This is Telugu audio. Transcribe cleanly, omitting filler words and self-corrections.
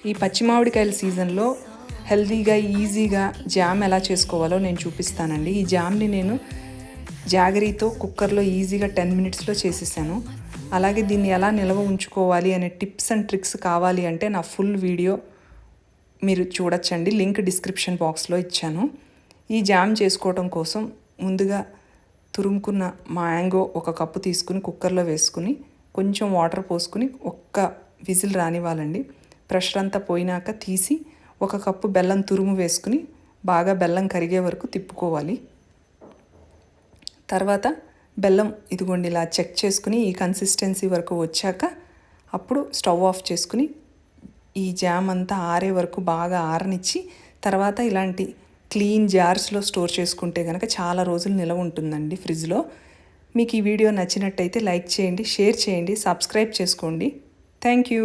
ఈ పచ్చి మామిడికాయల సీజన్లో హెల్తీగా ఈజీగా జామ్ ఎలా చేసుకోవాలో నేను చూపిస్తానండి. ఈ జామ్ని నేను జాగరీతో కుక్కర్లో ఈజీగా 10 మినిట్స్లో చేసేసాను. అలాగే దీన్ని ఎలా నిల్వ ఉంచుకోవాలి అనే టిప్స్ అండ్ ట్రిక్స్ కావాలి అంటే నా ఫుల్ వీడియో మీరు చూడొచ్చండి. లింక్ డిస్క్రిప్షన్ బాక్స్లో ఇచ్చాను. ఈ జామ్ చేసుకోవడం కోసం ముందుగా తురుముకున్న మ్యాంగో ఒక కప్పు తీసుకుని కుక్కర్లో వేసుకుని కొంచెం వాటర్ పోసుకుని ఒక్క విజిల్ రానివ్వాలండి. ప్రెషర్ అంతా పోయినాక తీసి ఒక కప్పు బెల్లం తురుము వేసుకుని బాగా బెల్లం కరిగే వరకు తిప్పుకోవాలి. తర్వాత బెల్లం ఇదిగోండి ఇలా చెక్ చేసుకుని ఈ కన్సిస్టెన్సీ వరకు వచ్చాక అప్పుడు స్టవ్ ఆఫ్ చేసుకుని ఈ జామ్ అంతా ఆరే వరకు బాగా ఆరనిచ్చి తర్వాత ఇలాంటి క్లీన్ జార్స్లో స్టోర్ చేసుకుంటే కనుక చాలా రోజులు నిలవ ఉంటుందండి ఫ్రిడ్జ్లో. మీకు ఈ వీడియో నచ్చినట్టయితే లైక్ చేయండి, షేర్ చేయండి, సబ్స్క్రైబ్ చేసుకోండి. Thank you.